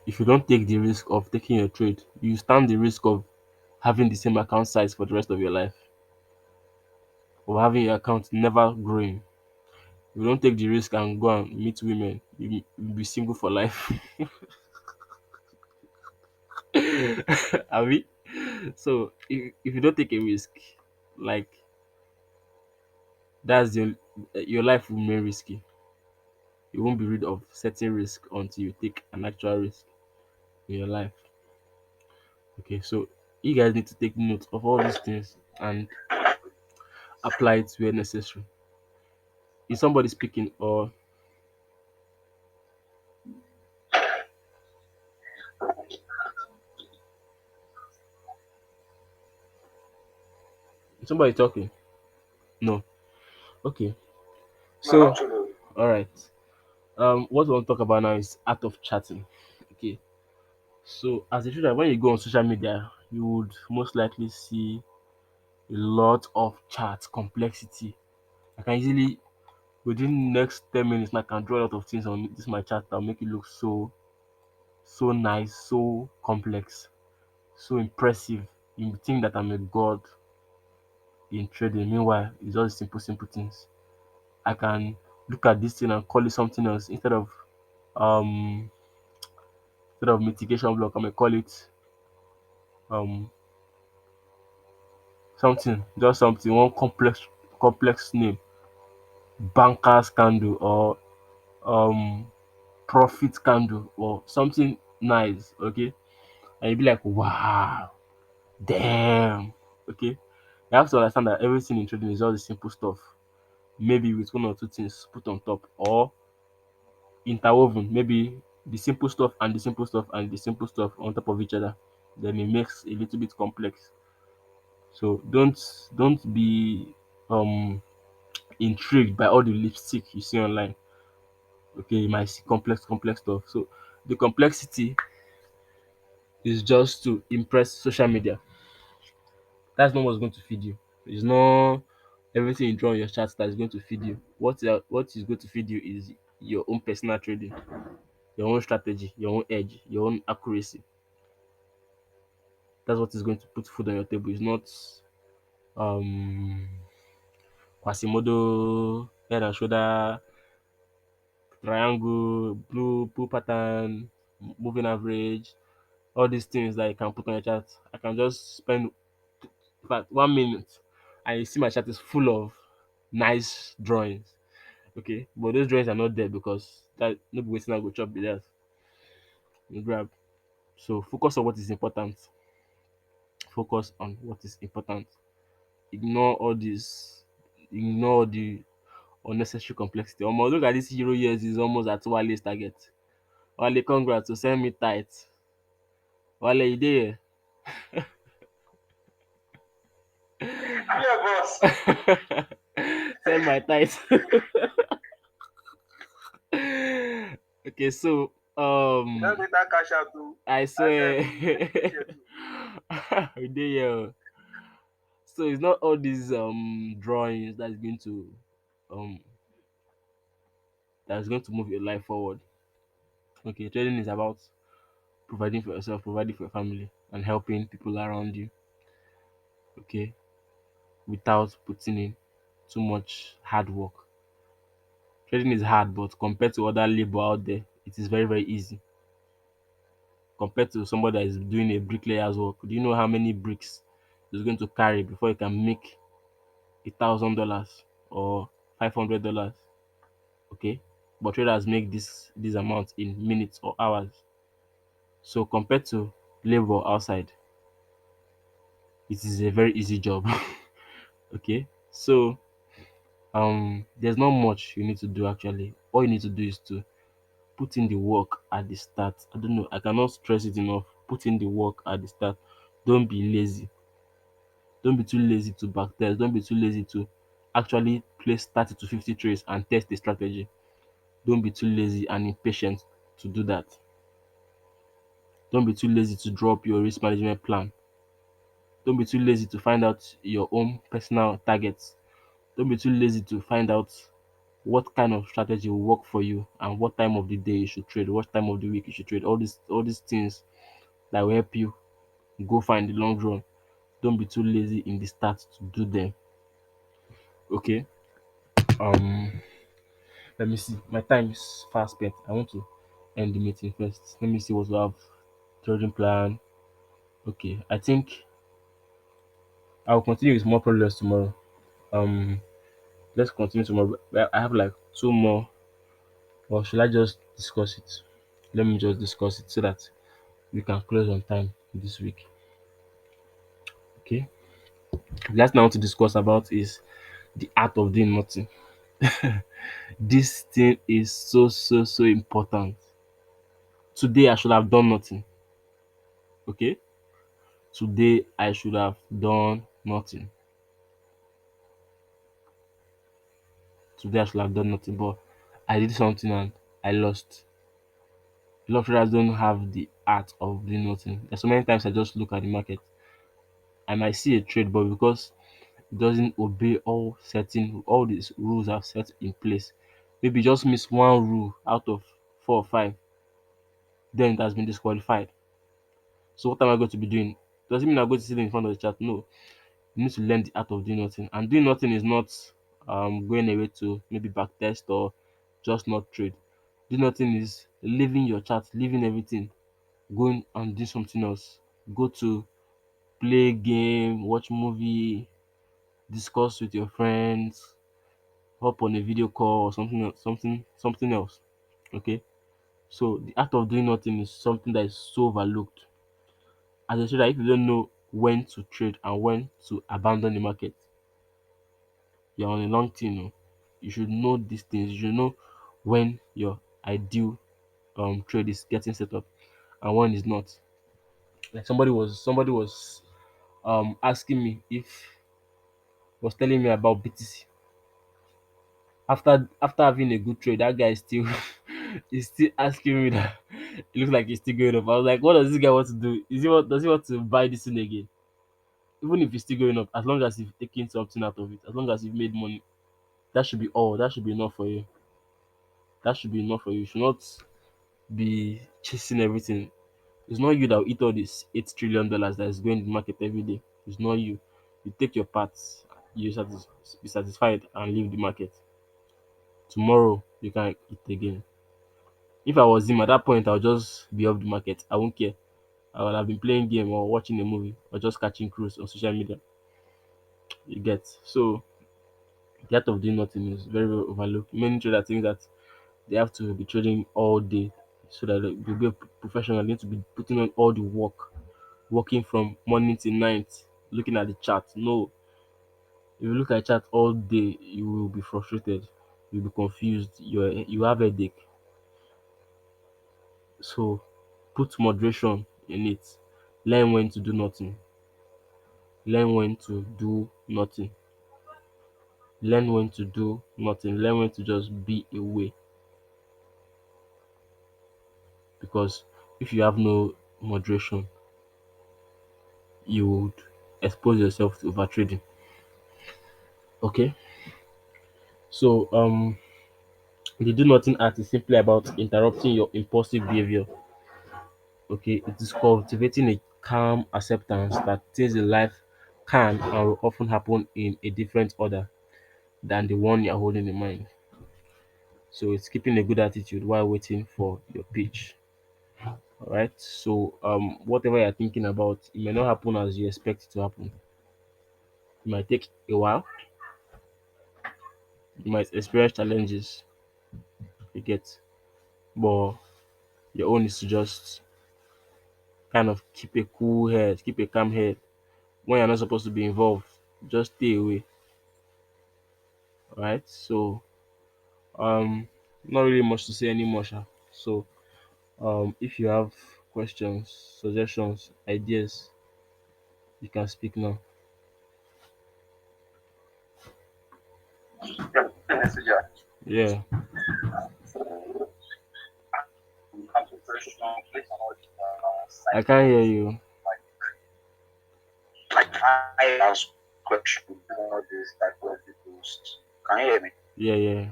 If you don't take the risk of taking your trade, you stand the risk of having the same account size for the rest of your life, or having your account never growing. If you don't take the risk and go and meet women, you'll be single for life. Abi? So if you don't take a risk, like that's the your life will remain risky. You won't be rid of certain risk until you take an actual risk in your life. Okay, so you guys need to take note of all these things and apply it where necessary. Is somebody speaking or is somebody talking? No. Okay. No, So not really. all right. What we want to talk about now is art of chatting. Okay. So as a trader, when you go on social media, you would most likely see a lot of chat complexity. I can easily within next 10 minutes I can draw a lot of things on this my chart that make it look so nice, so complex, so impressive. You think that I'm a god in trading. Meanwhile, it's just simple things. I can look at this thing and call it something else um instead of mitigation block, I may call it um something, just something, one complex name, bankers candle or um profit candle or something nice, okay? And you'll be like, wow, damn. Okay. You have to understand that everything in trading is all the simple stuff. Maybe with one or two things put on top or interwoven, maybe the simple stuff and the simple stuff and the simple stuff on top of each other. Then it makes a little bit complex. So don't be intrigued by all the lipstick you see online. Okay, you might see complex stuff. So the complexity is just to impress social media. That's not what's going to feed you. It's not everything you draw on your chart that is going to feed you. What is going to feed you is your own personal trading, your own strategy, your own edge, your own accuracy. That's what is going to put food on your table. It's not um Quasimodo, head and shoulder, triangle, blue, pull pattern, moving average, all these things that you can put on your chart. I can just spend in fact 1 minute and you see my chart is full of nice drawings. Okay. But those drawings are not there because that no be waiting I go chop be that. You grab. So focus on what is important. Focus on what is important. Ignore all this, ignore the unnecessary complexity. Almost look at this Euro years is almost at Wale's target. Wale, congrats to send me tight. Wale, you there? I'm your boss. Send my tight. Okay, so You don't need that cash out too. I And swear. make you share too. We dey here. So it's not all these drawings um that's going to move your life forward. Okay, trading is about providing for yourself, providing for your family, and helping people around you. Okay, without putting in too much hard work. Trading is hard, but compared to other labor out there, it is very, very easy. Compared to somebody that is doing a bricklayer's work, do you know how many bricks it's going to carry before you can make $1,000 or $500? Okay, but traders make this amount in minutes or hours. So compared to labor outside, it is a very easy job. Okay, so there's not much you need to do actually. All you need to do is to put in the work at the start. I don't know, I cannot stress it enough. Put in the work at the start. Don't be lazy. Don't be too lazy to backtest. Don't be too lazy to actually place 30 to 50 trades and test the strategy. Don't be too lazy and impatient to do that. Don't be too lazy to draw up your risk management plan. Don't be too lazy to find out your own personal targets. Don't be too lazy to find out what kind of strategy will work for you and what time of the day you should trade, what time of the week you should trade. All these things that will help you go find the long run. Don't be too lazy in the start to do them. Okay. Um Let me see. My time is fast spent. I want to end the meeting first. Let me see what we have. Trading plan. Okay. I think I'll continue with more problems tomorrow. Um let's continue tomorrow. Well, I have like two more, or should I just discuss it? Let me just discuss it so that we can close on time this week. Okay. The last thing I want to discuss about is the art of doing nothing. This thing is so so so important. Today I should have done nothing. Okay. Today I should have done nothing. Today I should have done nothing, but I did something and I lost. A lot of traders don't have the art of doing nothing. There's so many times I just look at the market. I might see a trade, but because it doesn't obey all these rules I've set in place, maybe just miss one rule out of four or five, then it has been disqualified. So what am I going to be doing? Does it mean I'm going to sit in front of the chart? No. You need to learn the art of doing nothing. And doing nothing is not going away to maybe backtest or just not trade. Doing nothing is leaving your chart, leaving everything, going and do something else. Go to play game, watch movie, discuss with your friends, hop on a video call or something else, something else. Okay. So the art of doing nothing is something that is so overlooked. As a trader, if you don't know when to trade and when to abandon the market, you're on a long thing. Oh. You should know these things. You should know when your ideal trade is getting set up and when it's not. Like somebody was asking me if was telling me about BTC. After having a good trade, that guy is still is still asking me that it looks like he's still going up. I was like, what does this guy want to do? Does he want to buy this thing again? Even if it's still going up, as long as you've taken something out of it, as long as you've made money, that should be all. That should be enough for you. That should be enough for you. You should not be chasing everything. It's not you that will eat all this $8 trillion that is going in the market every day. It's not you. You take your parts. be satisfied and leave the market. Tomorrow you can eat again. If I was him at that point, I'll just be off the market. I won't care. I would have been playing game or watching a movie or just catching cruise on social media. You get. So the art of doing nothing is very, very overlooked. Many traders think that they have to be trading all day so that they'll be a professional. They need to be putting on all the work, working from morning till night, looking at the chart. No, if you look at chart all day, you will be frustrated. You'll be confused. You have headache. So put moderation in it. Learn when to do nothing. Learn when to do nothing. Learn when to do nothing. Learn when to just be away. Because if you have no moderation, you would expose yourself to over trading. Okay. So the do nothing art is simply about interrupting your impulsive behavior. Okay, it is cultivating a calm acceptance that things in life can and will often happen in a different order than the one you're holding in mind. So it's keeping a good attitude while waiting for your pitch. All right. So whatever you're thinking about, it may not happen as you expect it to happen. It might take a while. You might experience challenges. You get, but your own is to just kind of keep a cool head, keep a calm head. When you're not supposed to be involved, just stay away. All right. So not really much to say anymore. Sha. So if you have questions, suggestions, ideas, you can speak now. Yeah, the messenger. Yeah, Have a question based on all the I site can't hear posts. you. Like I ask questions based on all these type of posts. Can you hear me? Yeah, yeah,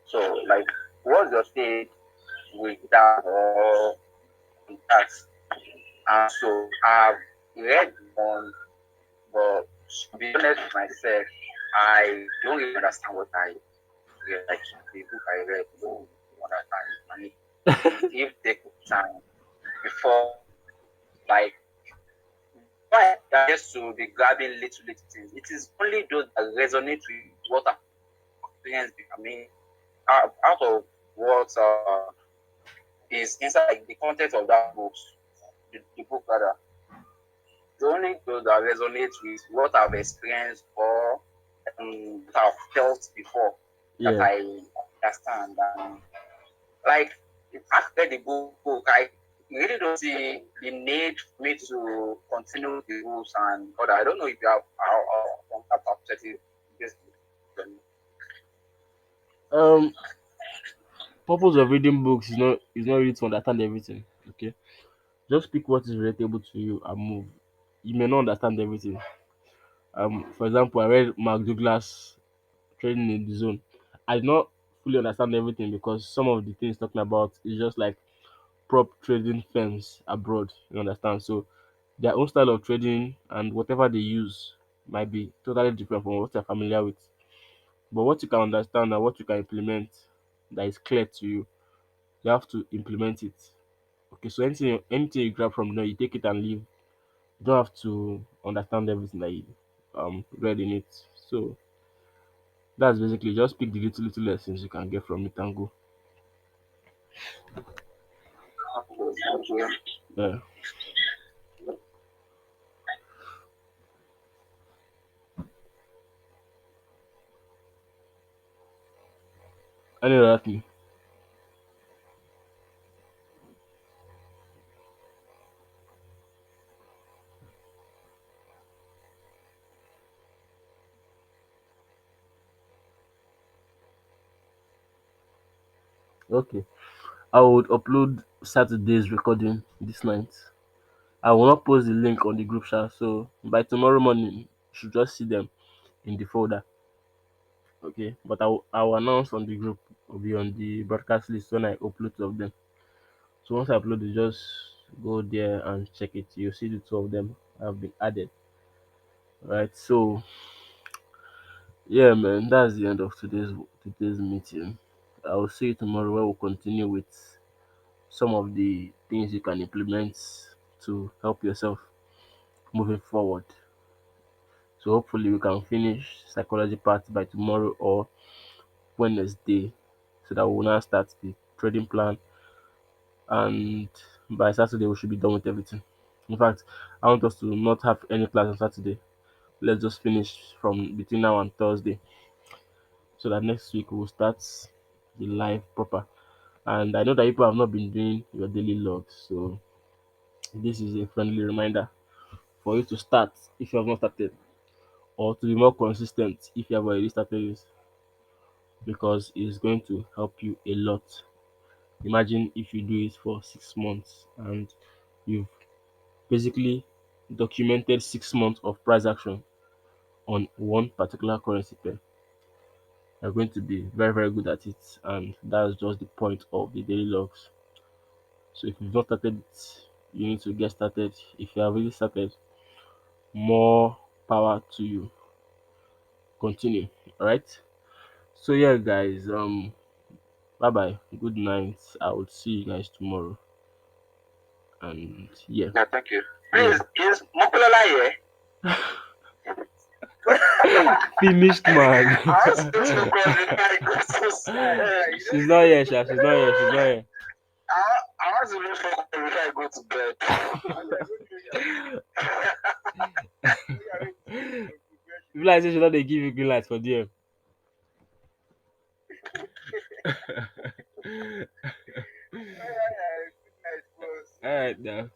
So like, what's your take with that or with that? And so I've read one, but to be honest with myself, I don't really understand what I read. Like the book I read, I don't understand it. And if take time before, like, why that just to be grabbing little things. It is only those that resonate with what I've experienced. I mean, out of what is inside like, the content of that book, the book rather, it's only those that resonate with what I've experienced or what I've felt before that yeah. I understand. And like, if after the book, I really don't see the need for me to continue with the rules and other. I don't know if you have from that perspective. This, Um, purpose of reading books is not really to understand everything. Okay, just pick what is relatable to you and move. You may not understand everything. For example, I read Mark Douglas Trading in the Zone. I did not fully understand everything because some of the things talking about is just like prop trading firms abroad. You understand? So their own style of trading and whatever they use might be totally different from what you're familiar with. But what you can understand and what you can implement that is clear to you, you have to implement it. Okay, so anything you grab from there, you take it and leave. You don't have to understand everything that you read in it. So that's basically just pick the little lessons you can get from it and go. okay, thank you. Yeah. Any other thing? Okay. I would upload Saturday's recording this night. I will not post the link on the group chat, so by tomorrow morning you should just see them in the folder. Okay. But I will announce on the group, will be on the broadcast list when I upload two of them. So once I upload it, just go there and check it. You'll see the two of them have been added. Right. So yeah, man, that's the end of today's meeting. I will see you tomorrow where we'll continue with some of the things you can implement to help yourself moving forward. So hopefully we can finish psychology part by tomorrow or Wednesday, so that we will now start the trading plan, and by Saturday we should be done with everything. In fact, I want us to not have any class on Saturday. Let's just finish from between now and Thursday, so that next week we'll start the live proper. And I know that people have not been doing your daily logs, so this is a friendly reminder for you to start if you have not started, or to be more consistent if you have already started this, because it's going to help you a lot. Imagine if you do it for 6 months and you've basically documented 6 months of price action on one particular currency pair. You're going to be very, very good at it, and that's just the point of the daily logs. So if you've not started it, you need to get started. If you have already started, more power to you. Continue. Alright. So yeah guys, bye bye. Good night. I will see you guys tomorrow. And yeah. Yeah, thank you. Yeah. Please, is Mokulola here? Finished man. I was supposed to call it. I got so sad. She's not here, Sha. She's not here. She's not here. I was to look for before I go to bed. I'm like, okay, If like say she not dey give you green light for there. yeah, good night, boss. Alright now.